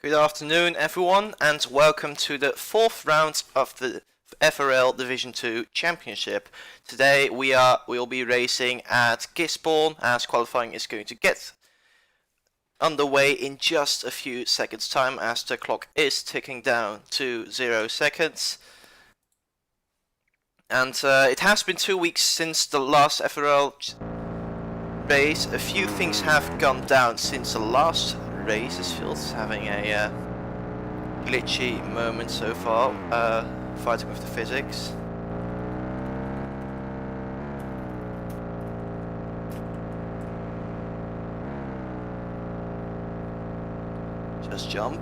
Good afternoon everyone and welcome to the fourth round of the FRL Division 2 Championship. Today we'll be racing at Gisborne as qualifying is going to get underway in just a few seconds time as the clock is ticking down to 0 seconds. And it has been 2 weeks since the last FRL race. A few things have gone down since the last race. This field's having a glitchy moment so far, fighting with the physics. Just jump.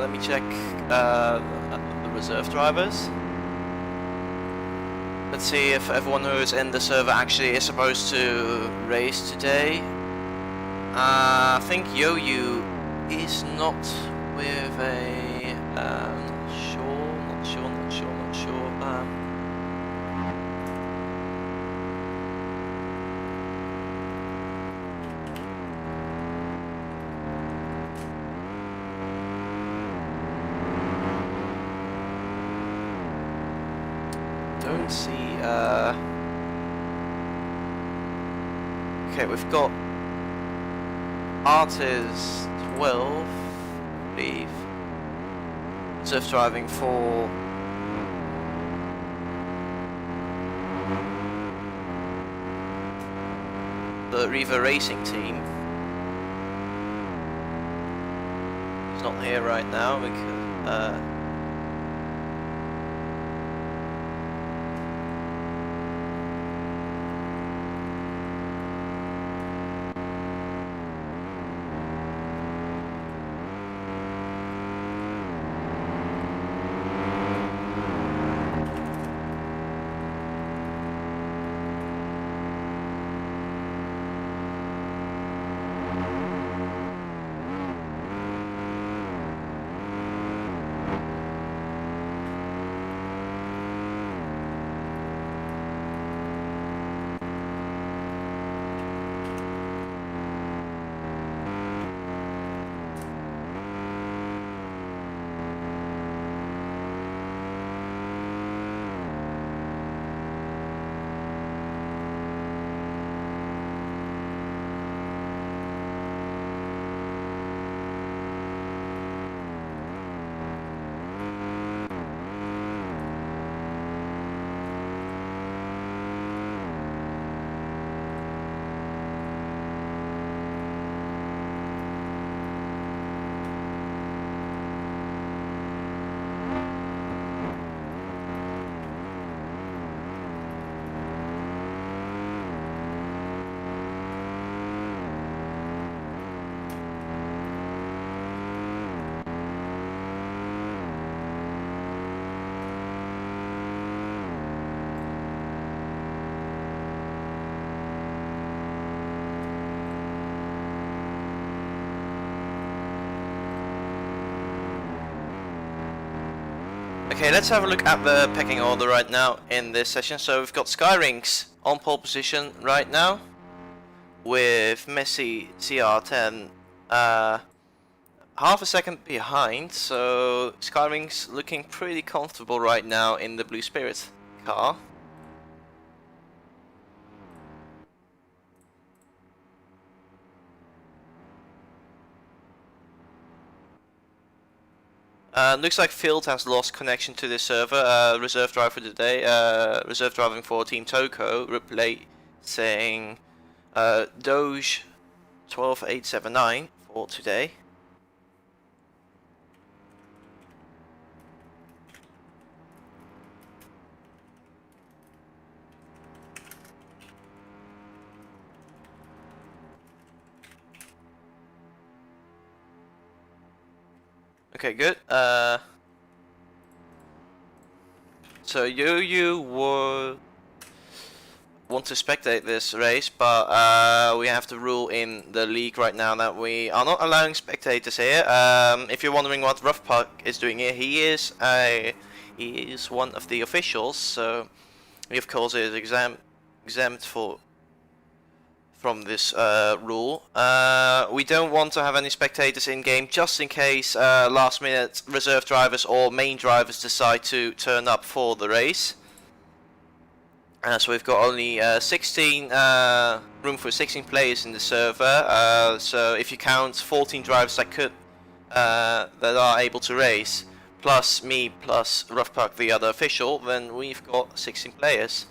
Let me check the reserve drivers. Let's see if everyone who's in the server actually is supposed to race today. I think Yo-Yu is not with a... not sure. Don't see, okay, we've got Artis 12, I believe, surf driving for the Riva Racing team. He's not here right now because Okay, let's have a look at the pecking order right now in this session. So we've got Skyrings on pole position right now, with Messi CR10 half a second behind. So Skyrings looking pretty comfortable right now in the Blue Spirit car. Looks like Field has lost connection to the server. Reserve driver for today, reserve driving for Team Toko, replacing Doge 12879 for today. Okay, good. So you would want to spectate this race, but we have the rule in the league right now that we are not allowing spectators here. If you're wondering what Rough Puck is doing here, he is one of the officials, so he of course is exempt from this rule. We don't want to have any spectators in game, just in case last minute reserve drivers or main drivers decide to turn up for the race. So we've got only 16 room for 16 players in the server. So if you count 14 drivers that are able to race, plus me, plus Rough Puck, the other official, then we've got 16 players.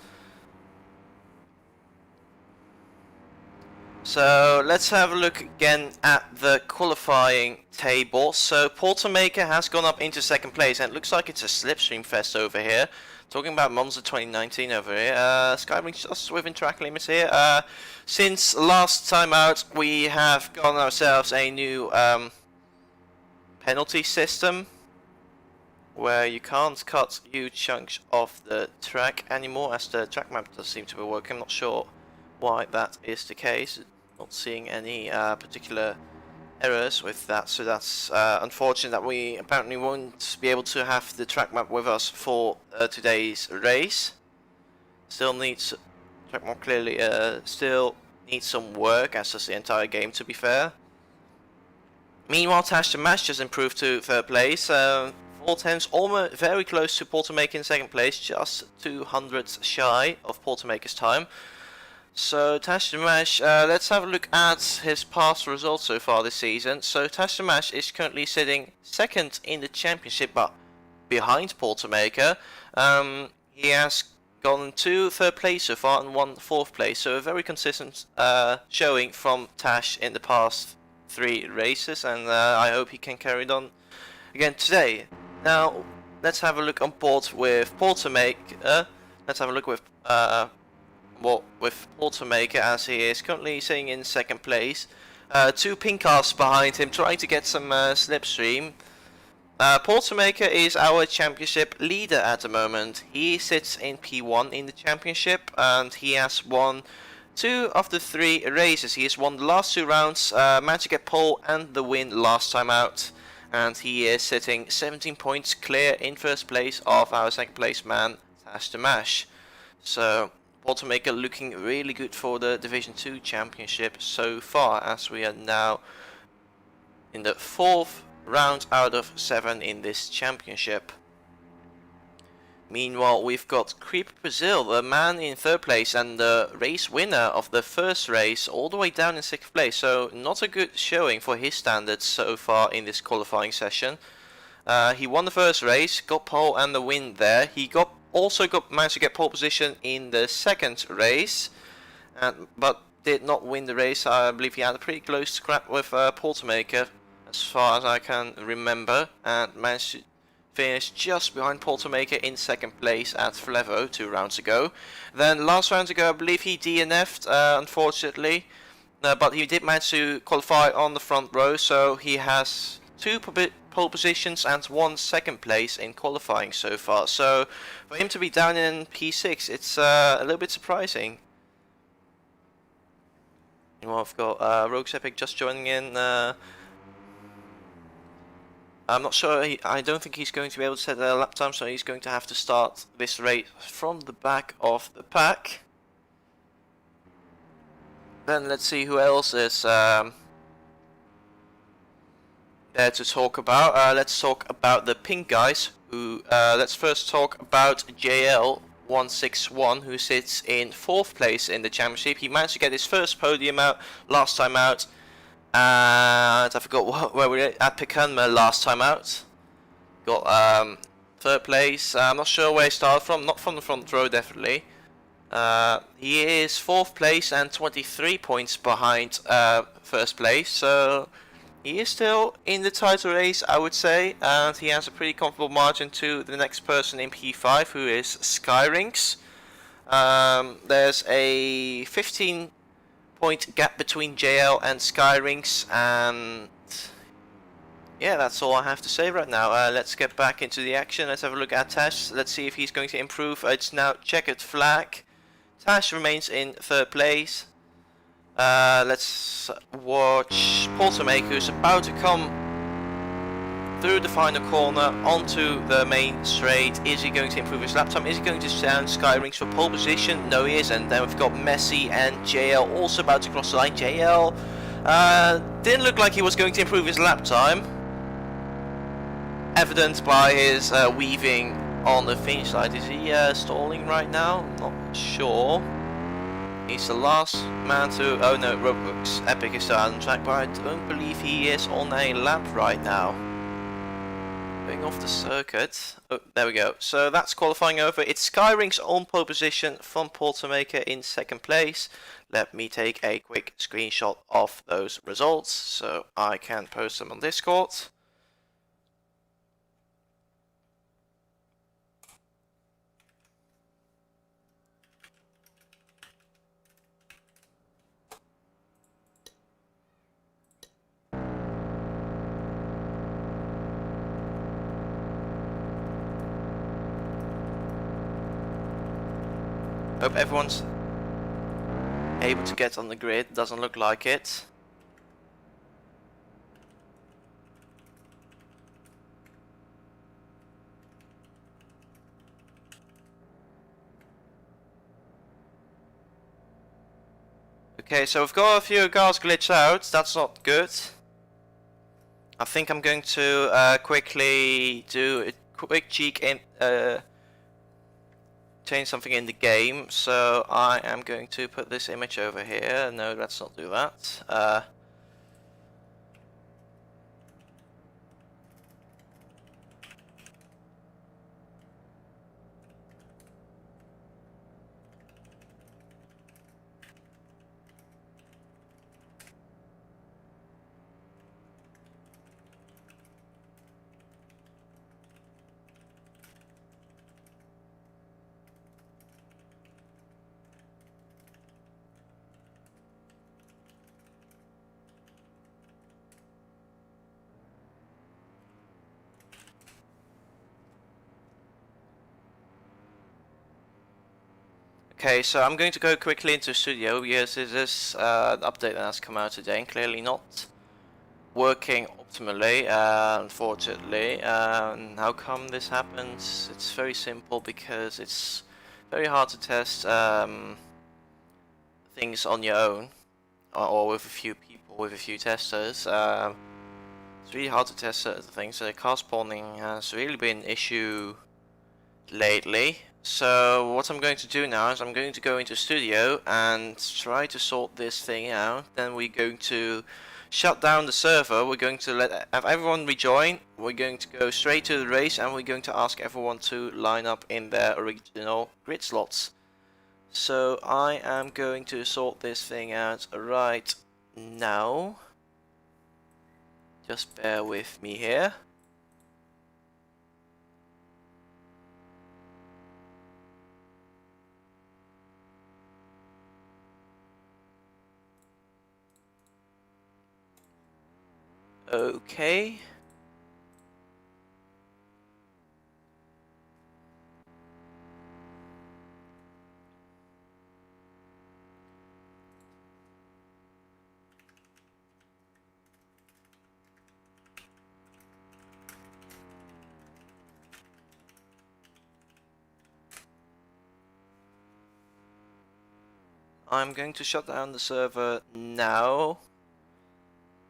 So let's have a look again at the qualifying table. So Portermaker has gone up into second place, and it looks like it's a slipstream fest over here. Talking about Monza 2019 over here. Skywing's just within track limits here. Since last time out, we have gotten ourselves a new penalty system, where you can't cut huge chunks of the track anymore, as the track map does seem to be working. I'm not sure why that is the case. Not seeing any particular errors with that, so that's unfortunate that we apparently won't be able to have the track map with us for today's race. Still needs track map clearly still needs some work, as does the entire game, to be fair. Meanwhile, Tash the Match just improved to third place. 410's almost very close to Portermaker in second place, just 200 shy of Portermaker's time. So Tash the Mash, let's have a look at his past results so far this season. So Tash the Mash is currently sitting second in the championship, but behind Portermaker. He has gone to third place so far and won fourth place. So a very consistent showing from Tash in the past 3 races, and I hope he can carry it on again today. Now let's have a look on board with Portermaker. Let's have a look with Portermaker, as he is currently sitting in second place. 2 pink cars behind him, trying to get some slipstream. Portermaker is our championship leader at the moment. He sits in P1 in the championship, and he has won 2 of the 3 races. He has won the last 2 rounds, managed to get pole and the win last time out. And he is sitting 17 points clear in first place of our second place man, Tash the Mash. So Portermaker looking really good for the Division 2 championship so far, as we are now in the 4th round out of 7 in this championship. Meanwhile, we've got Creep Brazil, the man in third place and the race winner of the first race, all the way down in 6th place. So not a good showing for his standards so far in this qualifying session. He won the first race, got pole and the win there. He also managed to get pole position in the second race, but did not win the race. I believe he had a pretty close scrap with Portermaker, as far as I can remember, and managed to finish just behind Portermaker in second place at Flevo 2 rounds ago. Then last round ago, I believe he DNF'd, unfortunately, but he did manage to qualify on the front row, so he has 2 pole positions and 1 second place in qualifying so far. So for him to be down in P6, it's a little bit surprising. Well, I've got Rogue's Epic just joining in. I'm not sure, I don't think he's going to be able to set a lap time, so he's going to have to start this race from the back of the pack. Then let's see who else is there to talk about. Let's talk about the pink guys. Let's first talk about JL161, who sits in 4th place in the championship. He managed to get his first podium out last time out. And I forgot where we were at Picunma last time out. Got 3rd place. I'm not sure where he started from. Not from the front row, definitely. He is 4th place and 23 points behind 1st place. So he is still in the title race, I would say. And he has a pretty comfortable margin to the next person in P5, who is Skyrinks. There's a 15-point gap between JL and Skyrinks, and yeah, that's all I have to say right now. Let's get back into the action. Let's have a look at Tash. Let's see if he's going to improve. It's now checkered flag. Tash remains in 3rd place. Let's watch Poltermaker, who's about to come through the final corner onto the main straight. Is he going to improve his lap time? Is he going to sound Skyrinks for pole position? No, he isn't. Then we've got Messi and JL also about to cross the line. JL didn't look like he was going to improve his lap time, evidenced by his weaving on the finish line. Is he stalling right now? Not sure. He's the last man to... Oh no, ROBLOX Epic is still on track, but I don't believe he is on a lap right now. Going off the circuit. Oh, there we go. So that's qualifying over. It's Skyrinks on pole position from Poltermaker in 2nd place. Let me take a quick screenshot of those results so I can post them on Discord. Hope everyone's able to get on the grid. Doesn't look like it. Okay, so we've got a few cars glitched out. That's not good. I think I'm going to quickly do a quick cheek in change something in the game. So I am going to put this image over here. No, let's not do that. Okay, so I'm going to go quickly into studio because this is an update that has come out today and clearly not working optimally, unfortunately. How come this happens? It's very simple, because it's very hard to test things on your own or with a few people, with a few testers. It's really hard to test certain things. So car spawning has really been an issue lately. So what I'm going to do now is I'm going to go into studio and try to sort this thing out. Then we're going to shut down the server. We're going to have everyone rejoin. We're going to go straight to the race, and we're going to ask everyone to line up in their original grid slots. So I am going to sort this thing out right now. Just bear with me here. Okay. I'm going to shut down the server now.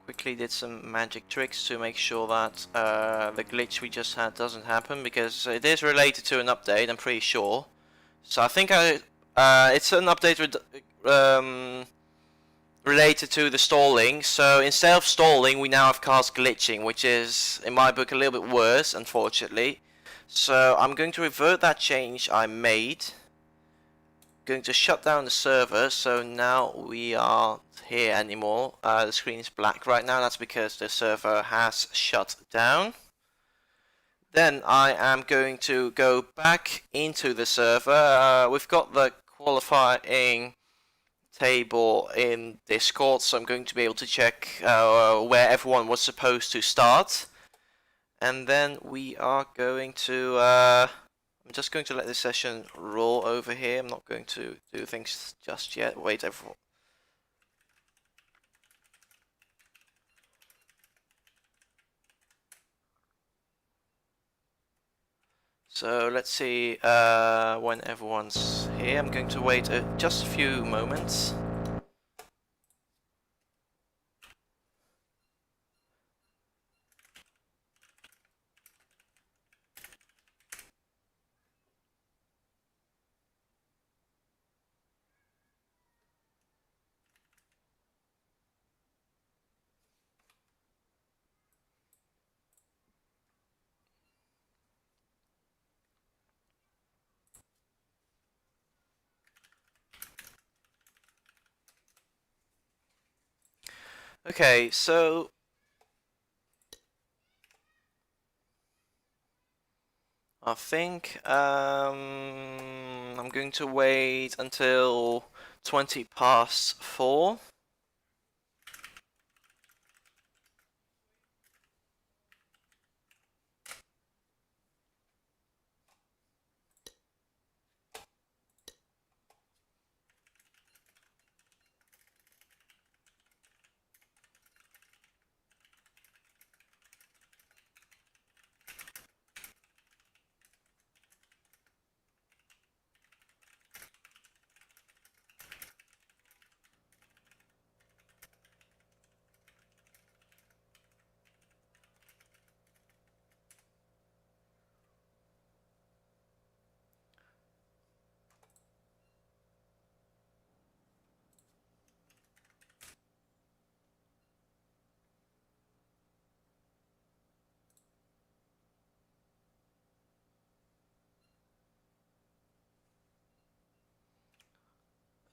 Quickly did some magic tricks to make sure that the glitch we just had doesn't happen, because it is related to an update, I'm pretty sure. So I think it's an update with, related to the stalling. So instead of stalling, we now have cars glitching, which is, in my book, a little bit worse, unfortunately. So I'm going to revert that change I made. Going to shut down the server, so now we aren't here anymore. The screen is black right now, that's because the server has shut down. Then I am going to go back into the server. We've got the qualifying table in Discord, so I'm going to be able to check where everyone was supposed to start. And then we are going to I'm just going to let this session roll over here. I'm not going to do things just yet. Wait, everyone. So let's see when everyone's here. I'm going to wait just a few moments. Okay, so I think I'm going to wait until 20 past 4.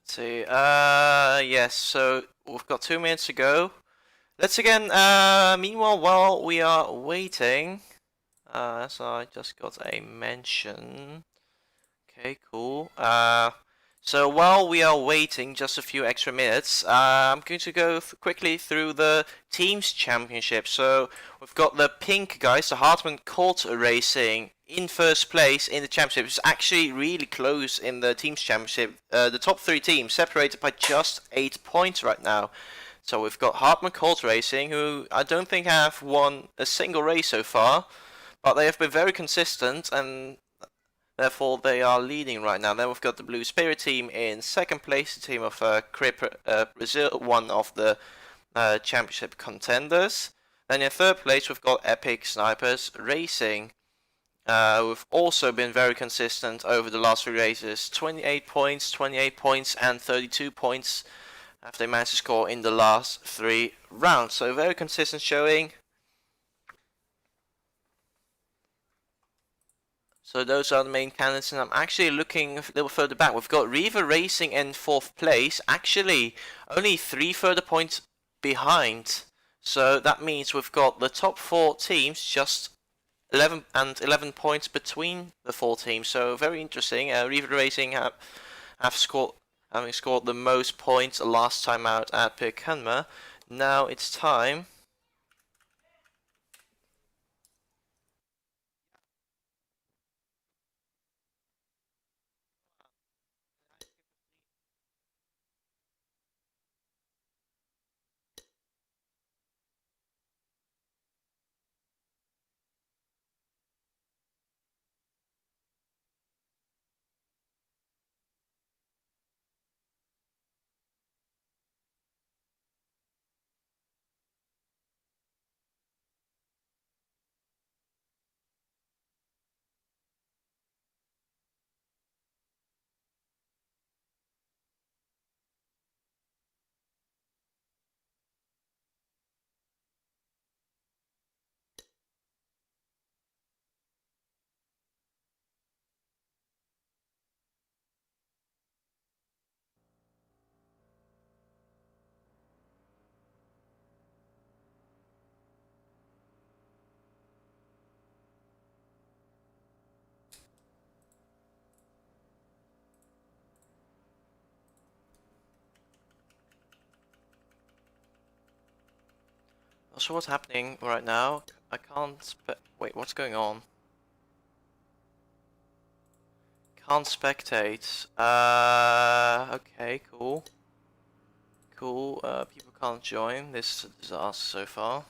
Let's see. Yes. So we've got 2 minutes to go. Let's again. Meanwhile, while we are waiting, so I just got a mention. Okay, cool. So while we are waiting, just a few extra minutes, I'm going to go quickly through the teams championship. So we've got the pink guys, the Hartman Colt Racing, in first place in the championship. It's actually really close in the teams championship. The top 3 teams separated by just 8 points right now. So we've got Hartman Colt Racing, who I don't think have won a single race so far, but they have been very consistent, and therefore they are leading right now. Then we've got the Blue Spirit team in second place, the team of Brazil, one of the championship contenders. Then in third place we've got Epic Snipers Racing, who've also been very consistent over the last 3 races. 28 points, 28 points, and 32 points have they managed to score in the last 3 rounds. So very consistent showing. So those are the main candidates, and I'm actually looking a little further back. We've got Reaver Racing in 4th place, actually only 3 further points behind. So that means we've got the top 4 teams just 11 points between the 4 teams. So very interesting. Reaver Racing having scored the most points last time out at Pirkanma. Now it's time. Also, what's happening right now? I can't. Wait, what's going on? Can't spectate. Okay, cool. Cool. People can't join. This is a disaster so far.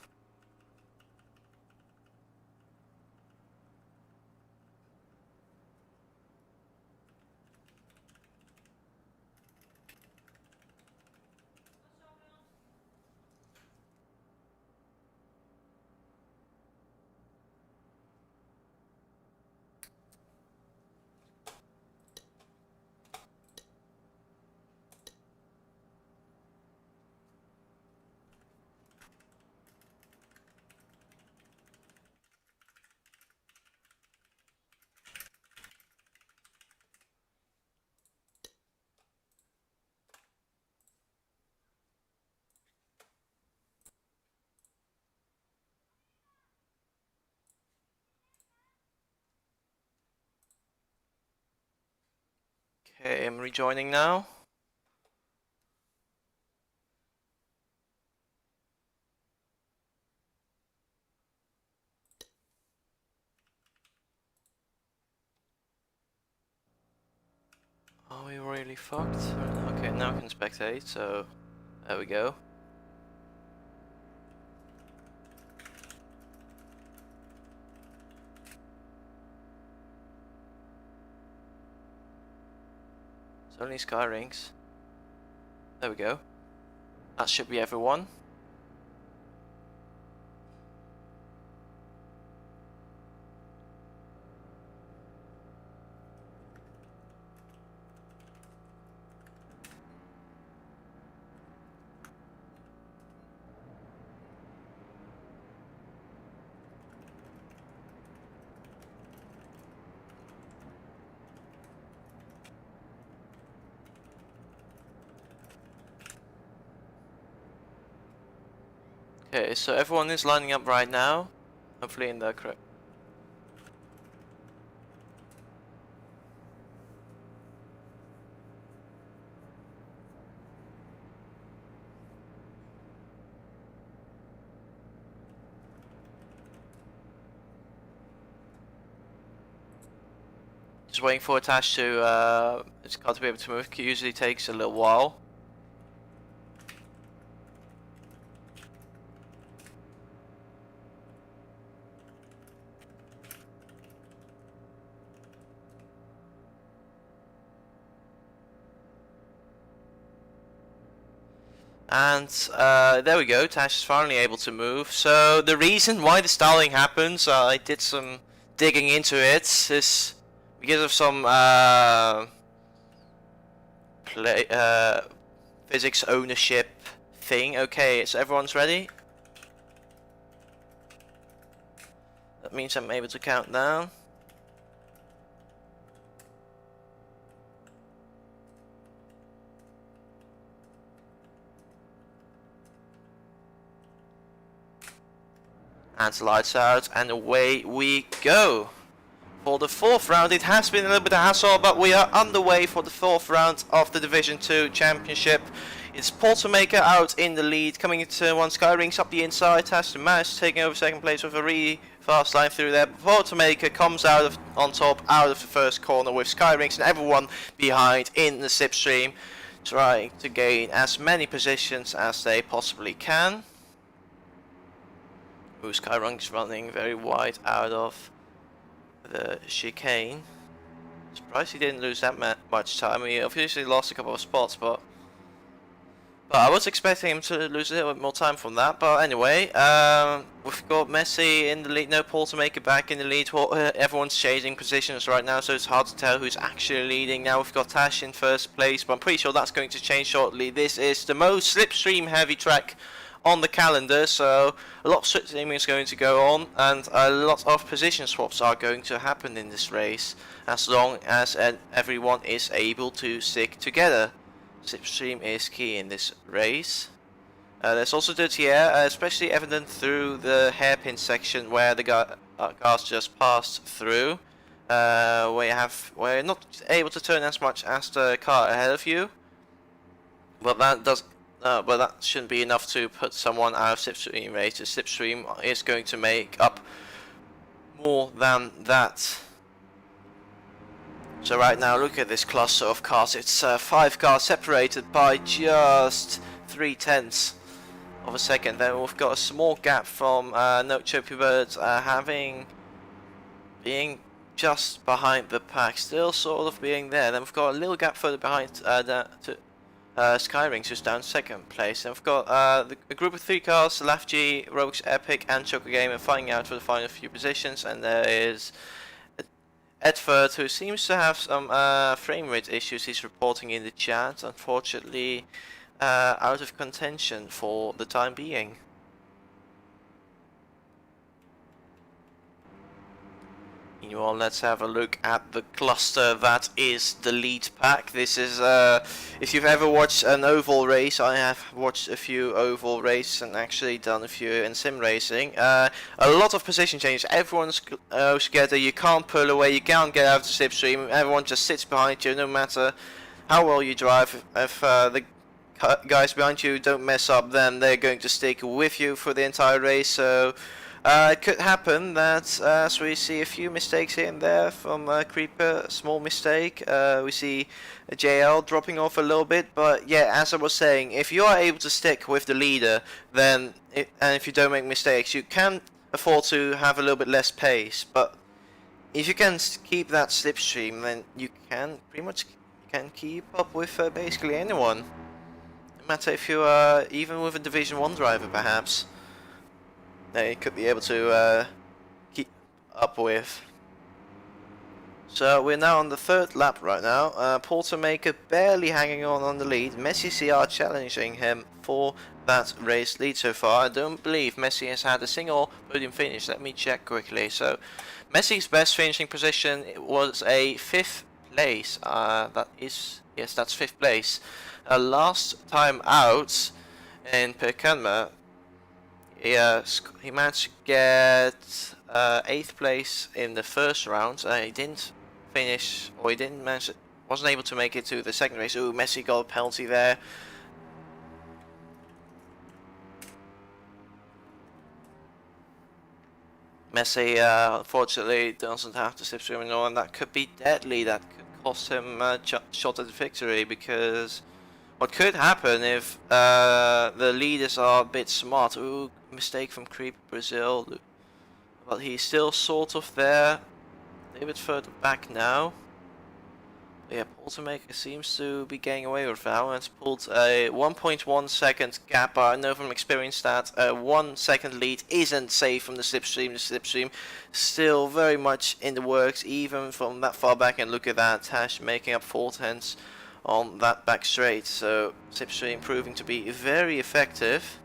Okay, I'm rejoining now. Are we really fucked? Okay, now I can spectate, so there we go. It's only sky rings. There we go. That should be everyone. Okay, so everyone is lining up right now. Hopefully in the correct. Just waiting for Tash to it's got to be able to move. It usually takes a little while. And there we go, Tash is finally able to move. So the reason why the stalling happens, I did some digging into it, is because of some physics ownership thing. Okay, so everyone's ready? That means I'm able to count down. And the lights out, and away we go. For the fourth round, it has been a little bit of hassle, but we are underway for the fourth round of the Division 2 Championship. It's Portermaker out in the lead, coming into turn 1, Sky Rings up the inside, has to Mouse taking over second place with a really fast line through there. Portermaker comes out on top, out of the first corner with Sky Rings and everyone behind in the slipstream, trying to gain as many positions as they possibly can. Ooh, Sky Rings running very wide out of the chicane. Surprised he didn't lose that much time. He obviously lost a couple of spots, but I was expecting him to lose a little bit more time from that. But anyway, we've got Messi in the lead, no Portermaker back in the lead. Everyone's changing positions right now, so it's hard to tell who's actually leading. Now we've got Tash in first place, but I'm pretty sure that's going to change shortly. This is the most slipstream heavy track on the calendar, so a lot of slipstreaming is going to go on, and a lot of position swaps are going to happen in this race, as long as everyone is able to stick together. Slipstream is key in this race. There's also dirty air, especially evident through the hairpin section where the cars just passed through, where you're not able to turn as much as the car ahead of you, but that does but that shouldn't be enough to put someone out of slipstream race. The slipstream is going to make up more than that. So right now, look at this cluster of cars. It's 5 cars separated by just 0.3 of a second. Then we've got a small gap from No Chirpy Bird being just behind the pack, still sort of being there. Then we've got a little gap further behind Skyrings, who's down 2nd place. And we've got a group of 3 cars: LAFG, ROBLOX, Epic, and Choco Gamer fighting out for the final few positions. And there is Edward, who seems to have some frame rate issues. He's reporting in the chat. Unfortunately, out of contention for the time being. Meanwhile, let's have a look at the cluster that is the lead pack. This is, if you've ever watched an oval race, I have watched a few oval races and actually done a few in sim racing. A lot of position changes. Everyone's together. You can't pull away. You can't get out of the slipstream. Everyone just sits behind you, no matter how well you drive. If the guys behind you don't mess up, then they're going to stick with you for the entire race. So it could happen that as we see a few mistakes here and there from Creeper, small mistake. We see JL dropping off a little bit, but yeah, as I was saying, if you are able to stick with the leader, then and if you don't make mistakes, you can afford to have a little bit less pace. But if you can keep that slipstream, then you can pretty much keep up with basically anyone. No matter if you are even with a Division 1 driver, perhaps. They could be able to keep up with. So we're now on the 3rd lap right now. Portermaker barely hanging on the lead. Messi CR challenging him for that race lead so far. I don't believe Messi has had a single podium finish. Let me check quickly. So Messi's best finishing position was a 5th place. Yes, that's 5th place. Last time out in Perkanma, he managed to get 8th place in the first round. He didn't finish, or wasn't able to make it to the second race. Ooh, Messi got a penalty there. Messi unfortunately doesn't have the slipstream anymore, and that could be deadly. That could cost him a shot at the victory, because what could happen if the leaders are a bit smart. Ooh, mistake from Creeper Brazil. But he's still sort of there. A little bit further back now. But yeah, Portermaker seems to be getting away with that. It's pulled a 1.1 second gap. I know from experience that a 1 second lead isn't safe from the slipstream. The slipstream still very much in the works, even from that far back. And look at that, Tash making up 4/10 on that back straight. So slipstream proving to be very effective.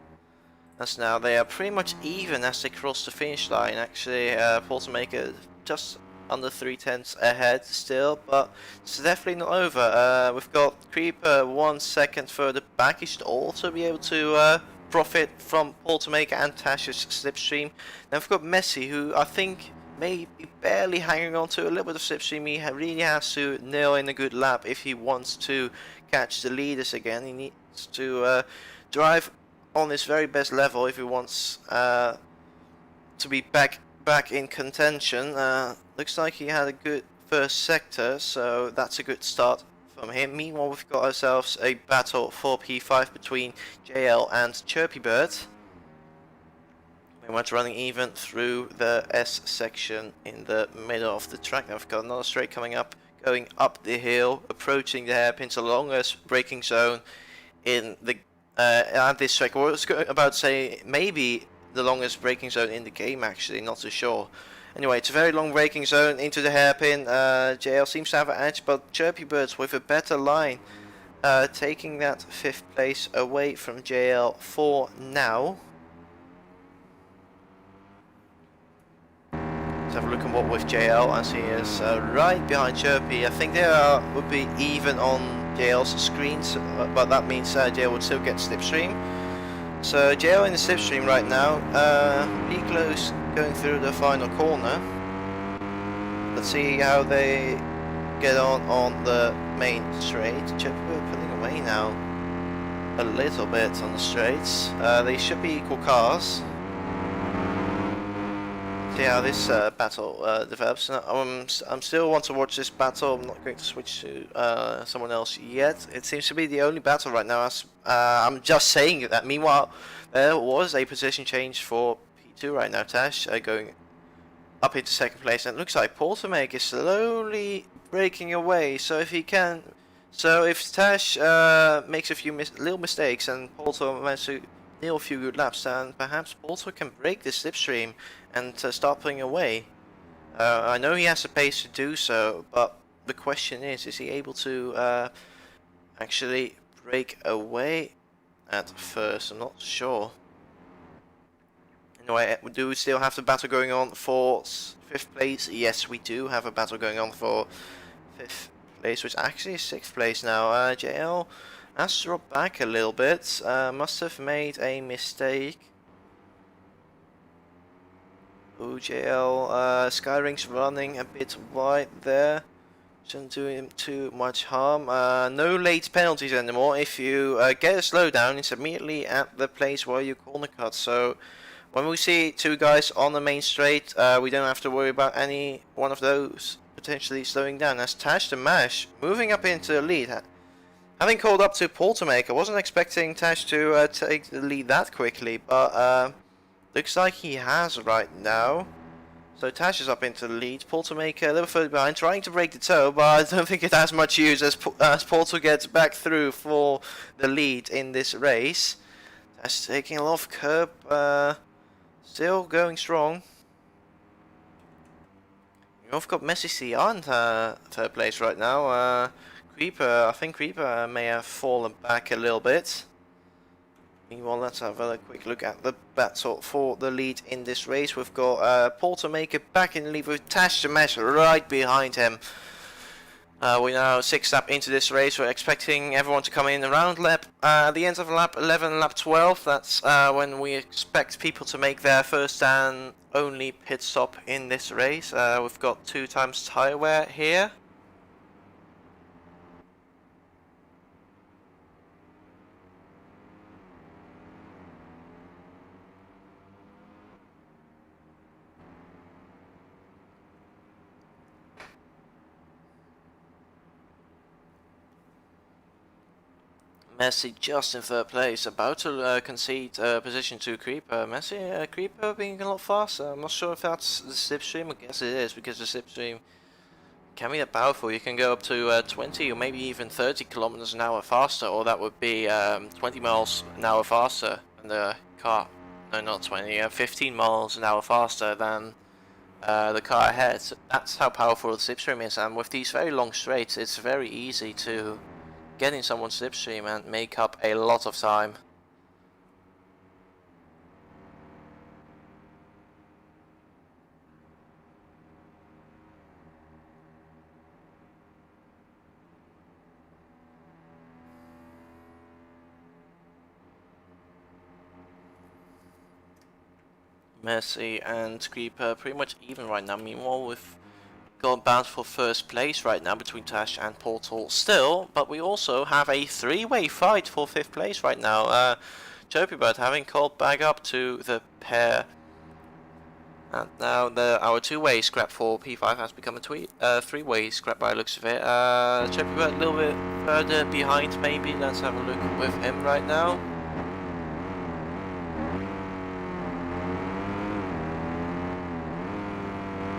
As now they are pretty much even as they cross the finish line. Actually, Portermaker just under 3/10 ahead still, but it's definitely not over. We've got Creeper 1 second further back. He should also be able to profit from Portermaker and Tash's slipstream. Then we've got Messi, who I think may be barely hanging on to a little bit of slipstream. He really has to nail in a good lap if he wants to catch the leaders again. He needs to drive on his very best level if he wants to be back in contention. Looks like he had a good first sector, so that's a good start from him. Meanwhile, we've got ourselves a battle for P5 between JL and Chirpy Bird. Very much running even through the S section in the middle of the track. Now we've got another straight coming up, going up the hill, approaching the hairpin, the longest braking zone in the at this track. I was about to say maybe the longest braking zone in the game, actually, not too sure. Anyway, it's a very long braking zone into the hairpin. JL seems to have an edge, but Chirpy Birds with a better line, taking that 5th place away from JL for now. Let's have a look at what with JL, as he is right behind Chirpy. I think they would be even on JL's screens, but that means JL would still get slipstream. So JL in the slipstream right now, pretty close going through the final corner. Let's see how they get on the main straight. Chirpy pulling away now. a little bit on the straights. They should be equal cars. See how this battle develops. I'm still want to watch this battle. I'm not going to switch to someone else yet. It seems to be the only battle right now. As, I'm just saying that. Meanwhile, there was a position change for P2 right now. Tash going up into second place, and it looks like Poltermake is slowly breaking away. So if he can, if Tash makes a few little mistakes and Polter manages to nail a few good laps, then perhaps Polter can break the slipstream and start pulling away. I know he has the pace to do so, but the question is he able to actually break away at first? I'm not sure. Anyway, do we still have the battle going on for 5th place? Yes, we do have a battle going on for 5th place, which actually is 6th place now. JL has dropped back a little bit, must have made a mistake. Ooh, JL, Skyring's running a bit wide there. Shouldn't do him too much harm. No late penalties anymore. If you get a slowdown, it's immediately at the place where you corner cut. So when we see two guys on the main straight, we don't have to worry about any one of those potentially slowing down. As Tash the Mash moving up into the lead. Having called up to Poltermake, I wasn't expecting Tash to take the lead that quickly, but looks like he has right now. So Tash is up into the lead. Poltermake a little further behind, trying to break the toe, but I don't think it has much use as Polter gets back through for the lead in this race. Tash taking a lot of curb, still going strong. We've got Messi CR in third place right now. Creeper, I think Creeper may have fallen back a little bit. Meanwhile, let's have a quick look at the battle for the lead in this race. We've got Poltermaker back in the lead with Tash the Mesh right behind him. We're now 6 lap into this race. We're expecting everyone to come in around lap the end of lap 11 and lap 12. That's when we expect people to make their first and only pit stop in this race. We've got 2 times tyre wear here. Messi just in third place, about to concede position to Creeper. Messi, Creeper being a lot faster. I'm not sure if that's the slipstream. I guess it is, because the slipstream can be that powerful. You can go up to 20 or maybe even 30 kilometers an hour faster, or that would be 20 miles an hour faster than the car. No, not 20, 15 miles an hour faster than the car ahead. So that's how powerful the slipstream is, and with these very long straights, it's very easy to get in someone's slipstream and make up a lot of time. Messi and Creeper pretty much even right now. Meanwhile, we've got bound for first place right now between Tash and Portal still, but we also have a 3-way fight for 5th place right now. Chirpybird having called back up to the pair, and now our 2-way scrap for P5 has become a 3-way scrap by the looks of it. Chirpybird a little bit further behind maybe. Let's have a look with him right now.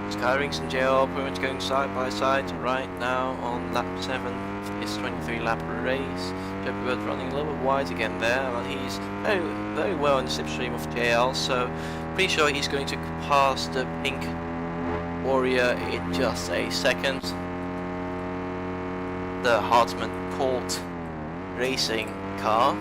Skyrings and JL pretty much going side by side right now on lap 7 of this 23 lap race. Chirpybird running a little bit wide again there, but he's very well in the slipstream of JL, so pretty sure he's going to pass the pink Warrior in just a second. The Hartman Colt racing car.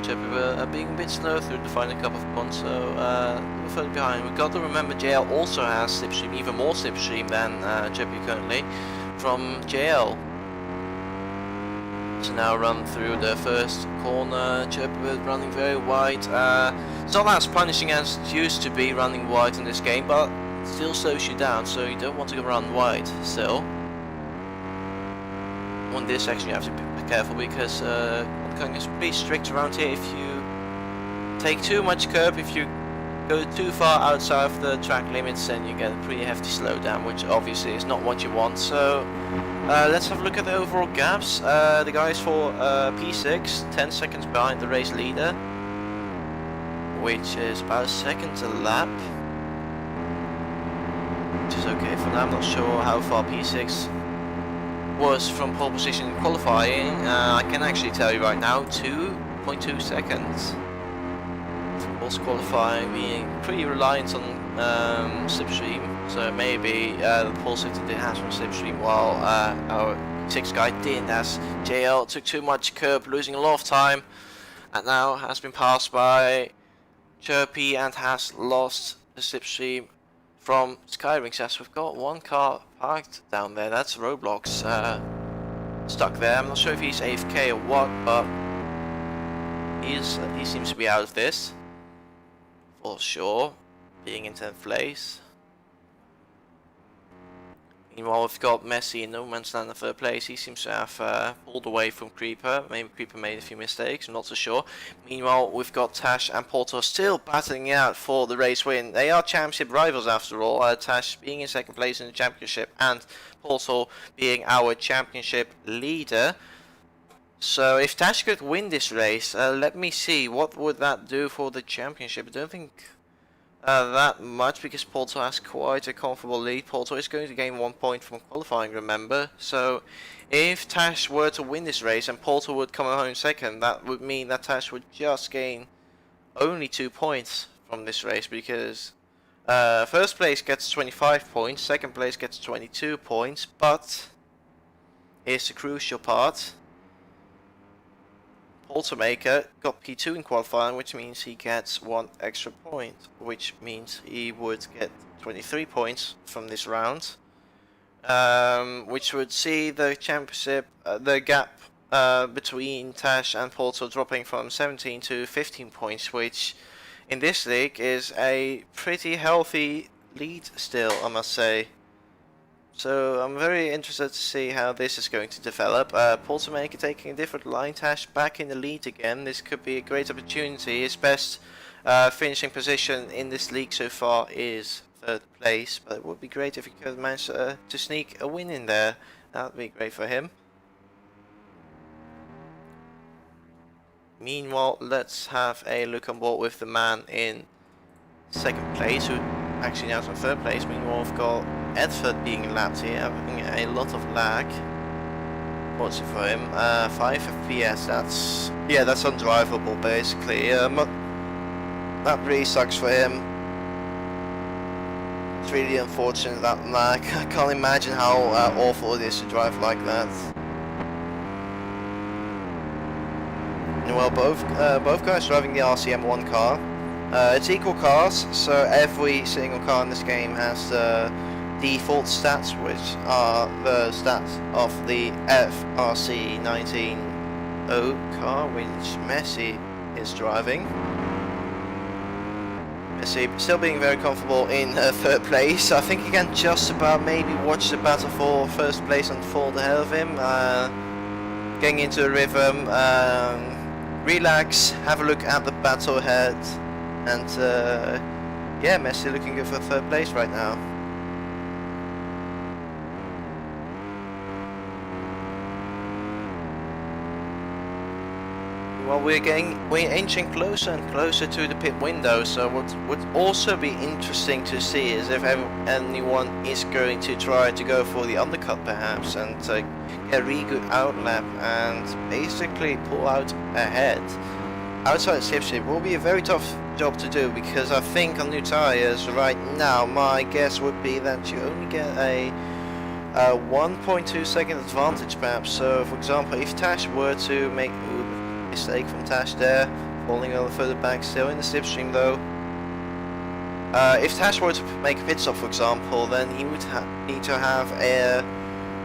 Chirpybird being a bit slow through the final couple of ponds, so a little further behind. We've got to remember JL also has slipstream, even more slipstream than Chirpy currently, from JL. To now run through the first corner. Chirpybird running very wide. It's not as punishing as it used to be running wide in this game, but it still slows you down, so you don't want to run wide still. on this section you have to be careful because qualifying is pretty strict around here. If you take too much curb, if you go too far outside of the track limits, then you get a pretty hefty slowdown, which obviously is not what you want. So let's have a look at the overall gaps. The guys for P6, 10 seconds behind the race leader, which is about a second a lap, which is okay for now. I'm not sure how far P6 was from pole position in qualifying. I can actually tell you right now, 2.2 seconds. Of course, qualifying being pretty reliant on slipstream, so maybe the pole sitter did have some slipstream, while our P6 guy didn't, as JL took too much curb, losing a lot of time, and now has been passed by Chirpy and has lost the slipstream from Skywings, as we've got one car parked down there. That's ROBLOX stuck there. I'm not sure if he's AFK or what, but he seems to be out of this for sure, being in 10th place. Meanwhile, we've got Messi in no man's land in 3rd place. He seems to have pulled away from Creeper. Maybe Creeper made a few mistakes, I'm not so sure. Meanwhile, we've got Tash and Porto still battling out for the race win. They are championship rivals after all. Tash being in 2nd place in the championship and Porto being our championship leader. So if Tash could win this race, let me see, what would that do for the championship? I don't think that much, because Porto has quite a comfortable lead. Porto is going to gain 1 point from qualifying, remember. So if Tash were to win this race and Porto would come home second, that would mean that Tash would just gain only 2 points from this race, because first place gets 25 points, second place gets 22 points, but here's the crucial part. Maker got P2 in qualifying, which means he gets 1 extra point, which means he would get 23 points from this round, which would see the championship, the gap between Tash and Porto dropping from 17 to 15 points, which in this league is a pretty healthy lead still, I must say. So I'm very interested to see how this is going to develop. Maker taking a different line, Tash back in the lead again. This could be a great opportunity. His best finishing position in this league so far is 3rd place, but it would be great if he could manage to sneak a win in there. That would be great for him. Meanwhile, let's have a look on board with the man in 2nd place, who actually now is in 3rd place. Meanwhile, we've got Edford being lapped here, having a lot of lag. What's it for him? 5 FPS, that's undrivable basically. That really sucks for him. It's really unfortunate, that lag. I can't imagine how awful it is to drive like that. Well, both guys driving the RCM1 car. It's equal cars, so every single car in this game has default stats, which are the stats of the FRC 19 car, which Messi is driving. Messi still being very comfortable in 3rd place. I think he can just about maybe watch the battle for 1st place unfold ahead of him. Getting into a rhythm, relax, have a look at the battle ahead, and yeah, Messi looking good for 3rd place right now. Well, we're inching closer and closer to the pit window, so what would also be interesting to see is if anyone is going to try to go for the undercut perhaps, and get a really good outlap and basically pull out ahead. Outside slipstream will be a very tough job to do, because I think on new tyres right now, my guess would be that you only get a 1.2 second advantage perhaps. So for example, if Tash were to make mistake from Tash there, falling a little further back, still in the slipstream though. If Tash were to make a pit stop for example, then he would need to have a,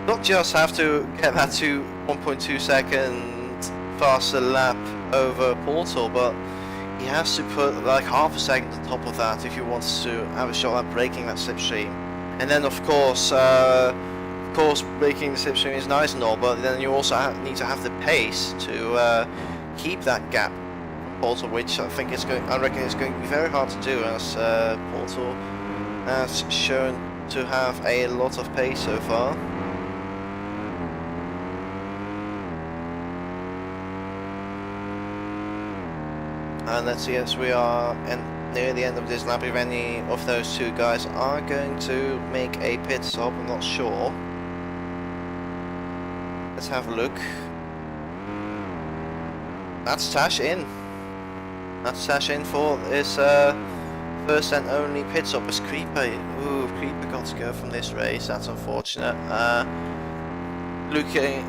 not just have to get that to 1.2 second faster lap over Portal, but he has to put like half a second on top of that if he wants to have a shot at breaking that slipstream. And then of course course, breaking the slipstream is nice and all, but then you also need to have the pace to keep that gap from Portal, which I think I reckon it's going to be very hard to do, as Portal has shown to have a lot of pace so far. And let's see, as we are near the end of this lap, if any of those two guys are going to make a pit stop. I'm not sure. Let's have a look. That's Tash in. That's Tash in for his first and only pit stop as Creeper. Ooh, Creeper got to go from this race. That's unfortunate. Looking,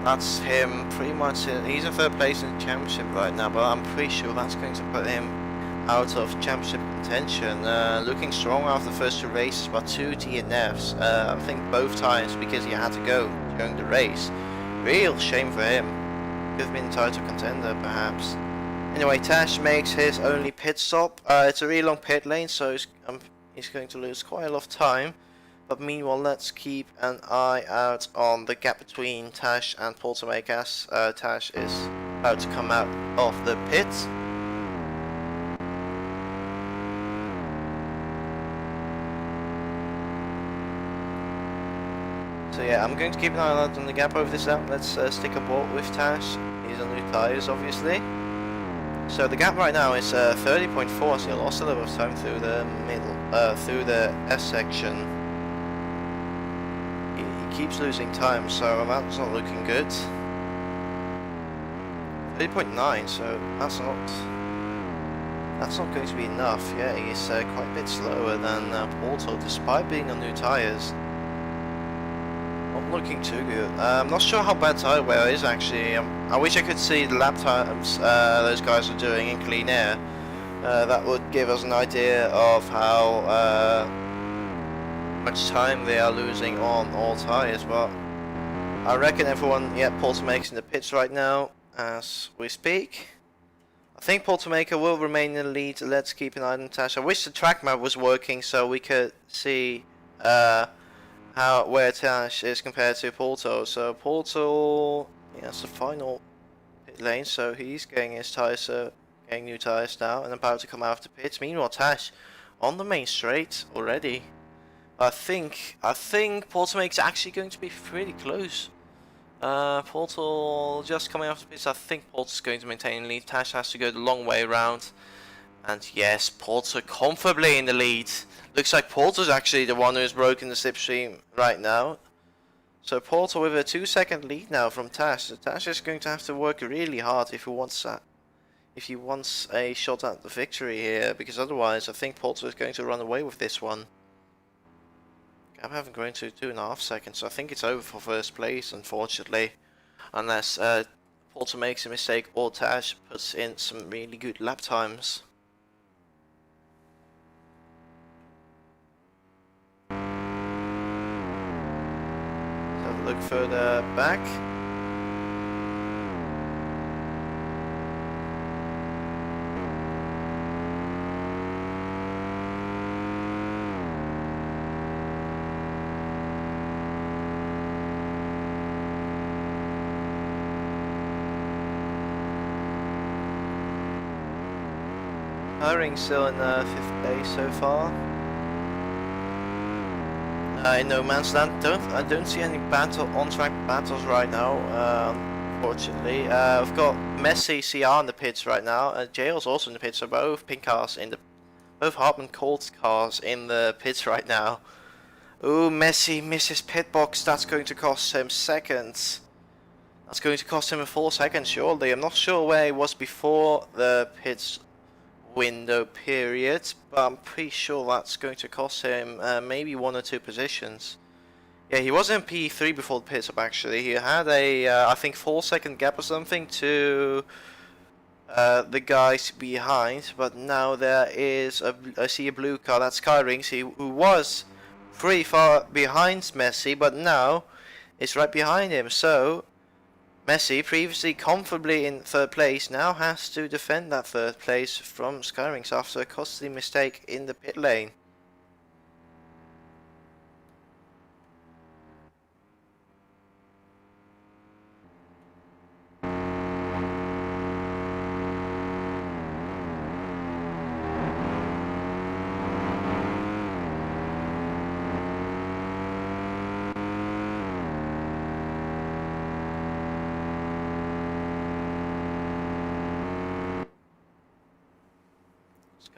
that's him pretty much. He's in third place in the championship right now, but I'm pretty sure that's going to put him out of championship contention. Looking strong after the first two races, but 2 DNFs. I think both times because he had to go during the race. Real shame for him. Could have been title contender perhaps. Anyway, Tash makes his only pit stop. It's a really long pit lane, so he's going to lose quite a lot of time. But meanwhile, let's keep an eye out on the gap between Tash and Poltermaker, as Tash is about to come out of the pit. So yeah, I'm going to keep an eye out on the gap over this lap. Let's stick a board with Tash. He's on new tyres, obviously. So the gap right now is 30.4, so he lost a little bit of time through the middle, through the S section. He keeps losing time, so that's not looking good. 30.9, so that's not going to be enough. Yeah, he's quite a bit slower than Porto, despite being on new tyres. Not looking too good. I'm not sure how bad tyre wear is actually. I wish I could see the lap times those guys are doing in clean air. That would give us an idea of how much time they are losing on all tyres, but I reckon everyone, yeah, Poltermaker's in the pits right now as we speak. I think Poltermaker will remain in the lead. Let's keep an eye on Tash. I wish the track map was working so we could see where Tash is compared to Porto. So Porto, yeah, that's the final pit lane, so he's getting his tyres, getting new tyres now and about to come out of the pits. Meanwhile, Tash on the main straight already. I think Poltermaker's actually going to be pretty close. Portal just coming off the pits. I think Portal's going to maintain the lead. Tash has to go the long way around. And yes, Portal comfortably in the lead. Looks like Portal's actually the one who's broken the slipstream right now. So Portal with a 2-second lead now from Tash. So Tash is going to have to work really hard if he wants that. If he wants a shot at the victory here, because otherwise I think Portal is going to run away with this one. I haven't grown to 2.5 seconds, so I think it's over for first place, unfortunately. Unless Portal makes a mistake or Tash puts in some really good lap times. Let's have a look further back. Herring's still in 5th place so far. In no man's land, I don't see any on-track battles right now. Unfortunately, I've got Messi, CR in the pits right now. Jail's also in the pits, so both pink cars in both Hartman Colt cars in the pits right now. Ooh, Messi misses pit box. That's going to cost him seconds. That's going to cost him a full second, surely. I'm not sure where he was before the pits window period, but I'm pretty sure that's going to cost him maybe 1 or 2 positions. Yeah, he was in P3 before the pit stop actually. He had a I think 4-second gap or something to the guys behind, but now there is I see a blue car, that's Skyrings, who was pretty far behind Messi, but now is right behind him. So Messi, previously comfortably in 3rd place, now has to defend that 3rd place from Skyrings after a costly mistake in the pit lane.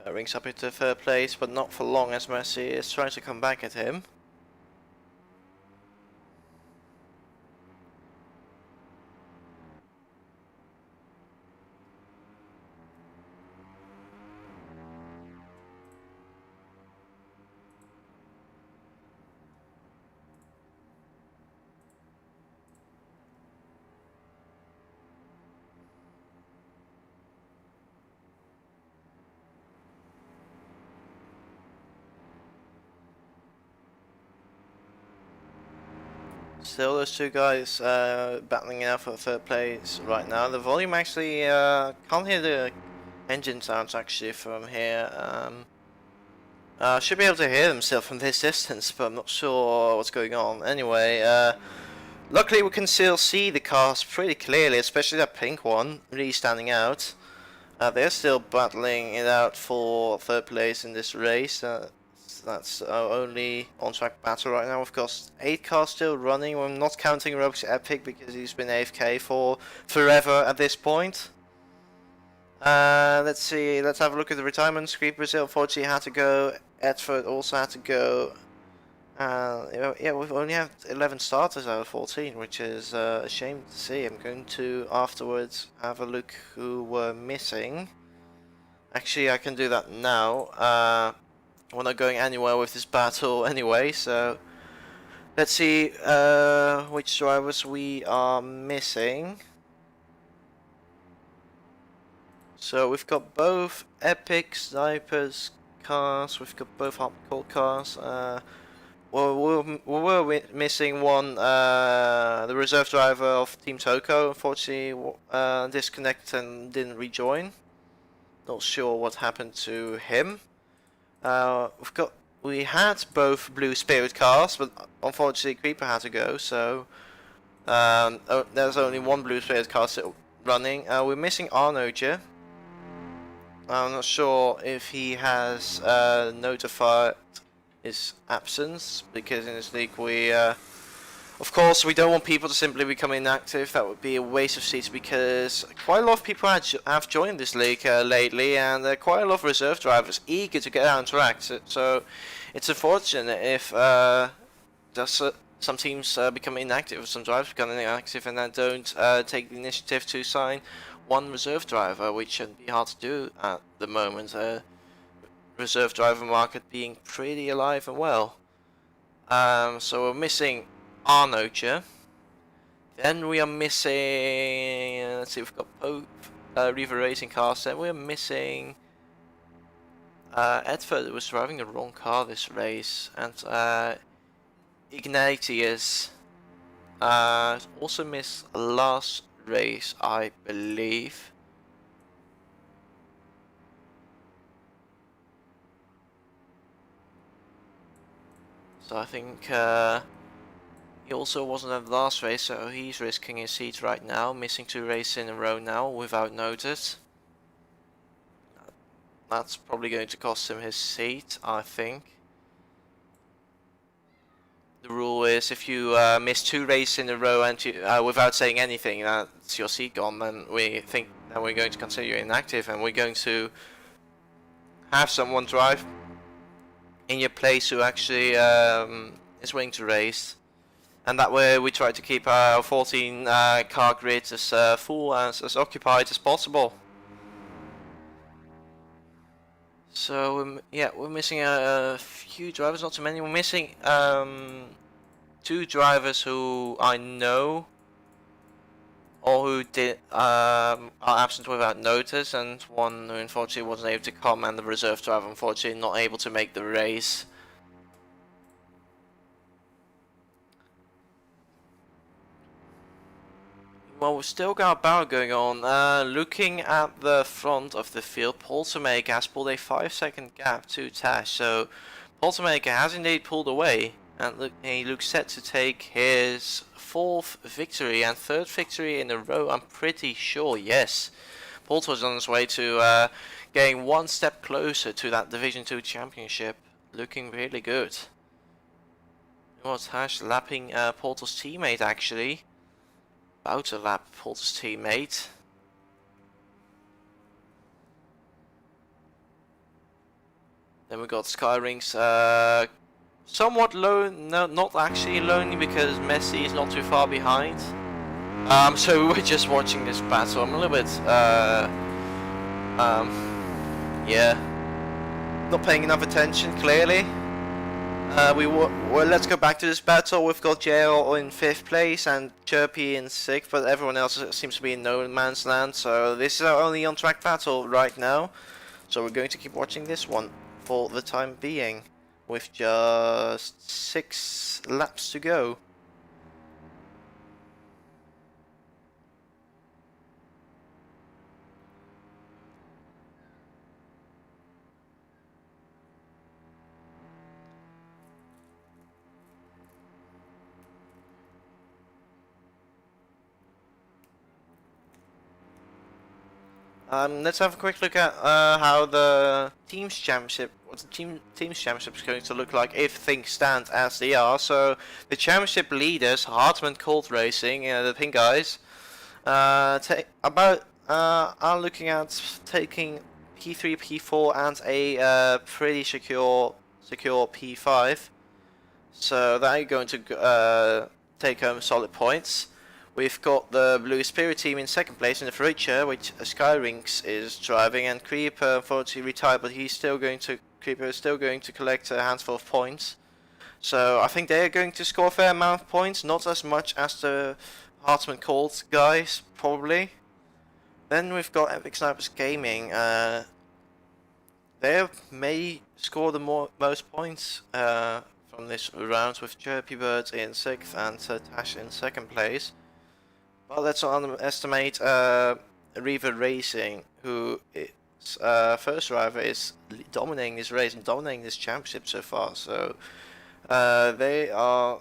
Rings up into third place, but not for long as Messi is trying to come back at him. Still those two guys battling it out for third place right now. The volume actually can't hear the engine sounds actually from here. Should be able to hear them still from this distance, but I'm not sure what's going on. Anyway, luckily we can still see the cars pretty clearly, especially that pink one really standing out. They're still battling it out for third place in this race. That's our only on-track battle right now. We've got 8 cars still running. We're not counting ROBLOX Epic because he's been AFK for forever at this point. Let's see. Let's have a look at the retirements. Creep Brazil unfortunately had to go. Edford also had to go. Yeah, we've only had 11 starters out of 14, which is a shame to see. I'm going to afterwards have a look who were missing. Actually, I can do that now. We're not going anywhere with this battle anyway, so let's see which drivers we are missing. So we've got both Epic Snipers cars, we've got both hardcore cars. We were missing one, the reserve driver of Team Toko, unfortunately disconnected and didn't rejoin. Not sure what happened to him. We had both Blue Spirit cars, but unfortunately Creeper had to go, so there's only one Blue Spirit car still running. We're missing Arnoja. I'm not sure if he has notified his absence, because in this league we, of course, we don't want people to simply become inactive. That would be a waste of seats, because quite a lot of people have joined this league lately, and there are quite a lot of reserve drivers eager to get out and track. So it's unfortunate if some teams become inactive, some drivers become inactive, and then don't take the initiative to sign one reserve driver, which shouldn't be hard to do at the moment. Reserve driver market being pretty alive and well. So we're missing Arnoja. Then we are missing, let's see, we've got both Riva Racing cars. Then we're missing Edford was driving the wrong car this race, and Ignatius also missed last race, I believe. So I think he also wasn't at the last race, so he's risking his seat right now, missing 2 races in a row now without notice. That's probably going to cost him his seat, I think. The rule is if you miss 2 races in a row and you, without saying anything, that's your seat gone, then we think that we're going to consider you inactive, and we're going to have someone drive in your place who actually is willing to race, and that way we try to keep our 14 car grid as full, as occupied as possible. So yeah, we're missing a few drivers, not too many. We're missing 2 drivers who I know, or who are absent without notice, and one who unfortunately wasn't able to come, and the reserve driver unfortunately not able to make the race. Well, we've still got a battle going on. Looking at the front of the field, Poltermaker has pulled a 5-second gap to Tash, so Poltermaker has indeed pulled away, and he looks set to take his 4th victory and 3rd victory in a row, I'm pretty sure. Yes, Polter's on his way to getting 1 step closer to that Division 2 championship, looking really good. Well, Tash lapping Portal's teammate actually. About to lap Portal's teammate. Then we got Skyrings, somewhat low, no, not actually lonely because Messi is not too far behind. So we're just watching this battle. I'm a little bit, yeah, not paying enough attention, clearly. Well, let's go back to this battle. We've got JL in 5th place and Chirpy in 6th, but everyone else seems to be in no man's land. So this is our only on-track battle right now. So we're going to keep watching this one for the time being, with just 6 laps to go. Let's have a quick look at how the teams championship, what the teams championship is going to look like if things stand as they are. So the championship leaders, Hartman Colt Racing, the pink guys, are looking at taking P3, P4, and a pretty secure P5. So they're going to take home solid points. We've got the Blue Spirit team in 2nd place in the Fridge, which Skyrings is driving, and Creeper unfortunately retired, but Creeper is still going to collect a handful of points. So I think they are going to score a fair amount of points, not as much as the Hartman Colt guys, probably. Then we've got Epic Snipers Gaming. They may score the most points from this round, with Chirpy Bird in 6th and Tash in 2nd place. But let's not underestimate Reaver Racing, who is first driver, is dominating this race and dominating this championship so far. So they are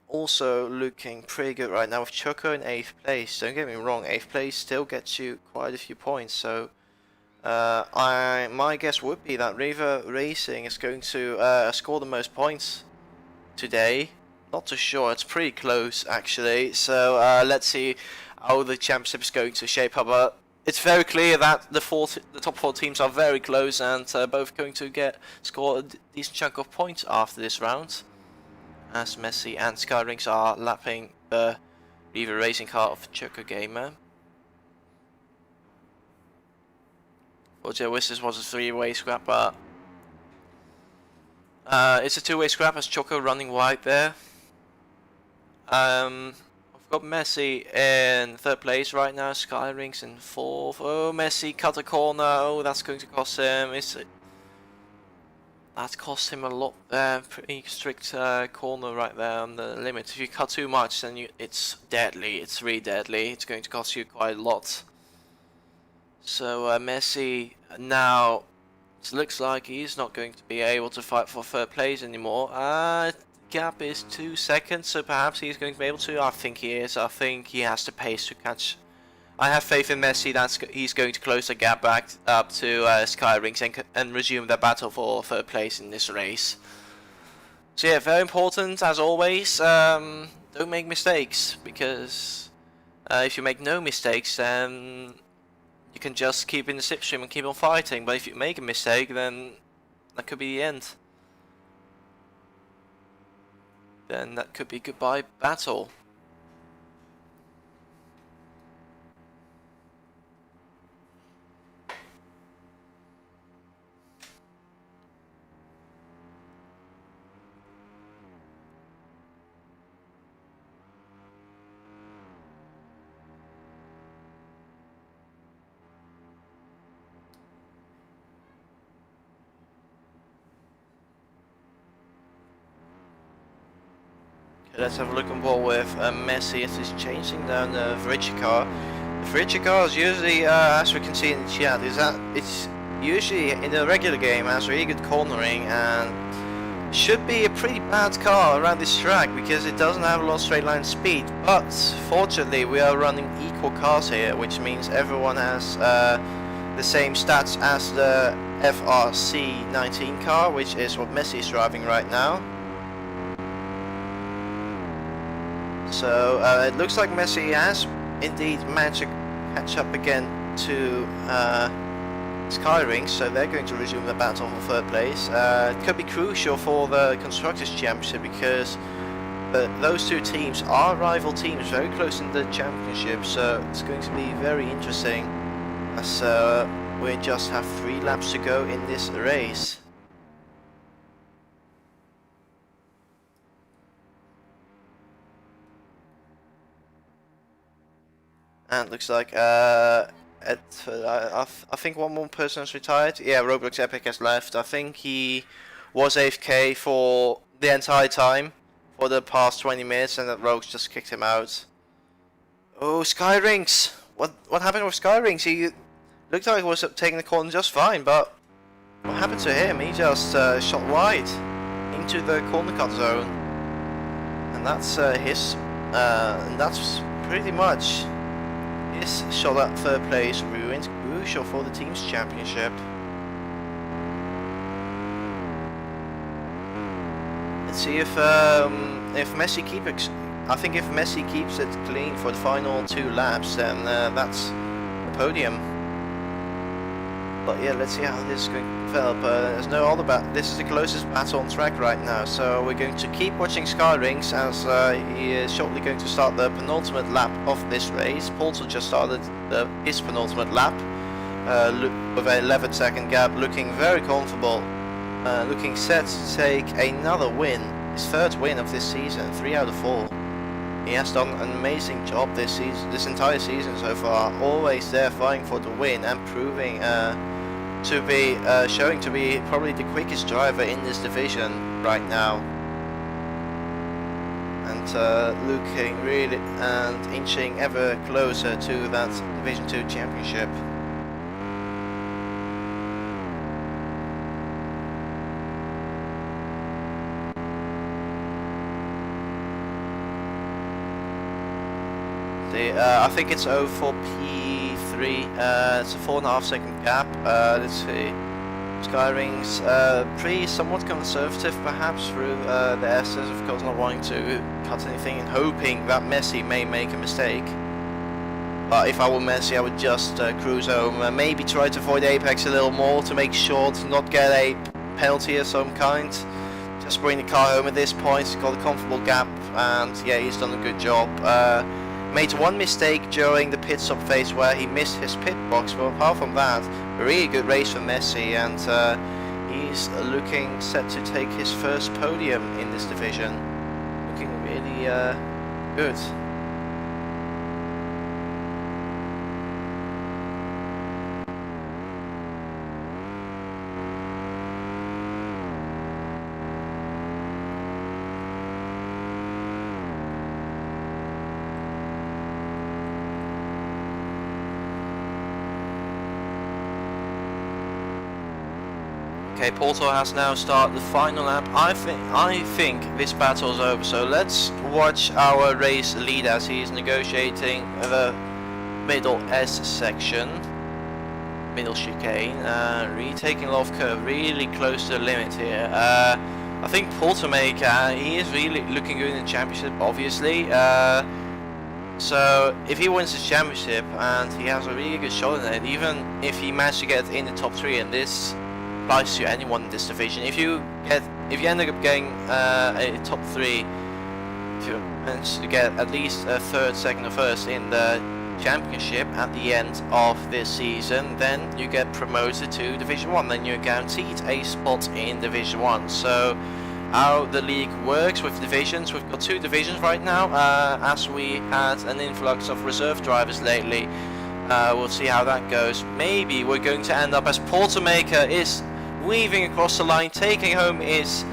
also looking pretty good right now, with Choco in 8th place. Don't get me wrong, 8th place still gets you quite a few points. So my guess would be that Reaver Racing is going to score the most points today. Not too sure, it's pretty close actually. So let's see how the championship is going to shape up. But it's very clear that the top 4 teams are very close, and both going to score a decent chunk of points after this round, as Messi and Skyrings are lapping the Reaver Racing car of Choco Gamer. For Joe Wisses was a 3-way scrap, but it's a 2-way scrap as Choco running wide there. I've got Messi in 3rd place right now, Skyrings in 4th. Oh, Messi cut a corner. Oh, that's going to cost him. That cost him a lot there. Pretty strict corner right there on the limit. If you cut too much, then it's deadly. It's really deadly. It's going to cost you quite a lot. So Messi now, it looks like he's not going to be able to fight for 3rd place anymore. Gap is 2 seconds, so perhaps he's going to be able to. I think he is. I think he has the pace to catch. I have faith in Messi that he's going to close the gap back up to Skyrings and resume the battle for 3rd place in this race. So yeah, very important as always. Don't make mistakes, because if you make no mistakes, then you can just keep in the slipstream and keep on fighting. But if you make a mistake, then that could be the end. Then that could be goodbye battle. Let's have a look on board with Messi as he's changing down the Fridge car. The Fridge car is usually, as we can see in the chat, it's usually in the regular game has really good cornering and should be a pretty bad car around this track because it doesn't have a lot of straight line speed. But fortunately, we are running equal cars here, which means everyone has the same stats as the FRC 19 car, which is what Messi is driving right now. So it looks like Messi has indeed managed to catch up again to Skyrings, so they're going to resume the battle for third place. It could be crucial for the Constructors' Championship because those two teams are rival teams, very close in the championship, so it's going to be very interesting as we just have 3 laps to go in this race. And looks like I think one more person has retired. Yeah, Roblox Epic has left. I think he was AFK for the entire time for the past 20 minutes, and that Rogues just kicked him out. Oh, Skyrings! What happened with Skyrings? He looked like he was taking the corner just fine, but what happened to him? He just shot wide into the corner cut zone, and that's and that's pretty much his shot at third place ruined, crucial for the team's championship. Let's see if Messi keeps. I think if Messi keeps it clean for the final 2 laps, then that's the podium. But yeah, let's see how this is going to develop. There's no other this is the closest battle on track right now, so we're going to keep watching Skyrings as he is shortly going to start the penultimate lap of this race. Portal just started his penultimate lap with an 11-second gap, looking very comfortable, looking set to take another win, his 3rd win of this season, 3 out of 4. He has done an amazing job this season, this entire season so far, always there fighting for the win and proving to be showing to be probably the quickest driver in this division right now, and looking really and inching ever closer to that Division 2 championship. I think it's 04P3, it's a 4.5 second gap. Let's see, Skyrings pretty somewhat conservative perhaps through the S's, of course not wanting to cut anything and hoping that Messi may make a mistake. But if I were Messi, I would just cruise home, maybe try to avoid Apex a little more to make sure to not get a penalty of some kind. Just bring the car home at this point. He's got a comfortable gap, and yeah, he's done a good job. Made one mistake during the pit stop phase where he missed his pit box, but apart from that, a really good race for Messi, and he's looking set to take his first podium in this division. Looking really good. Okay, Porto has now started the final lap. I think this battle is over, so let's watch our race lead as he is negotiating the middle S section, middle chicane, really taking a lot of curve, really close to the limit here. I think Porto Maker, he is really looking good in the championship, obviously. So if he wins the championship, and he has a really good shot in it, even if he managed to get in the top 3, and this applies to anyone in this division. If you end up getting a top 3, if you manage to get at least a 3rd, 2nd or 1st in the championship at the end of this season, then you get promoted to Division 1, then you're guaranteed a spot in Division 1. So how the league works with divisions, we've got 2 divisions right now, as we had an influx of reserve drivers lately. We'll see how that goes. Maybe we're going to end up as Porto Maker is weaving across the line, taking home his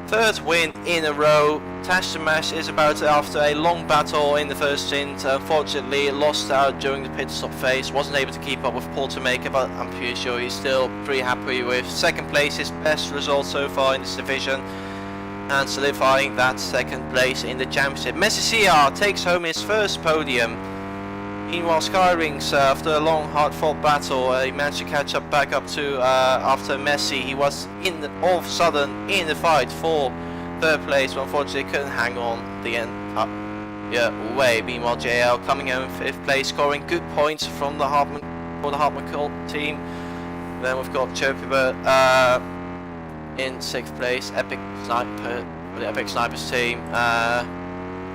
3rd win in a row. Tash Smash is about, after a long battle in the first stint, unfortunately lost out during the pit stop phase, wasn't able to keep up with Porto Maker, but I'm pretty sure he's still pretty happy with 2nd place, his best result so far in this division, and solidifying that 2nd place in the championship. Messi CR takes home his first podium. Meanwhile, Skyrings, after a long, hard-fought battle, he managed to catch up back up to after Messi. He was all of a sudden in the fight for 3rd place, but unfortunately couldn't hang on the end way. Meanwhile, JL coming home in 5th place, scoring good points from the for the Hartman team. Then we've got Chopiber in 6th place, Epic Sniper, the Epic Snipers team.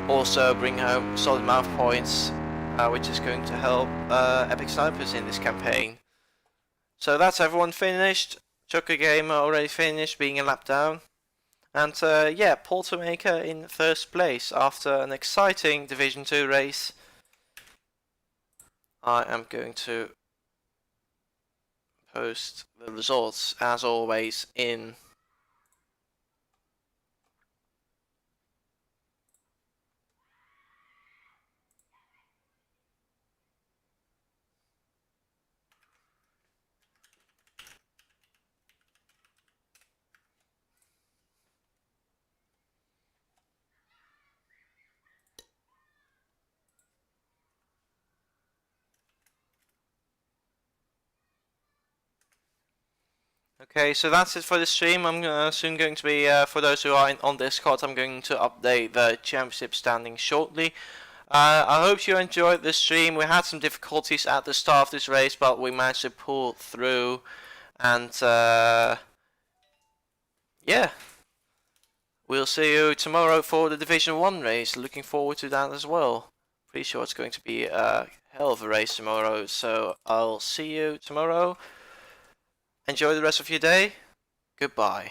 Also bring home a solid amount of points, which is going to help Epic Snipers in this campaign. So that's everyone finished. Choco Gamer already finished, being a lap down. And yeah, Poltermaker in 1st place after an exciting Division 2 race. I am going to post the results as always in Okay, so that's it for the stream. I'm soon going to be, for those who are on Discord, I'm going to update the championship standing shortly. I hope you enjoyed this stream. We had some difficulties at the start of this race, but we managed to pull through. And yeah, we'll see you tomorrow for the Division 1 race. Looking forward to that as well. Pretty sure it's going to be a hell of a race tomorrow, so I'll see you tomorrow. Enjoy the rest of your day. Goodbye.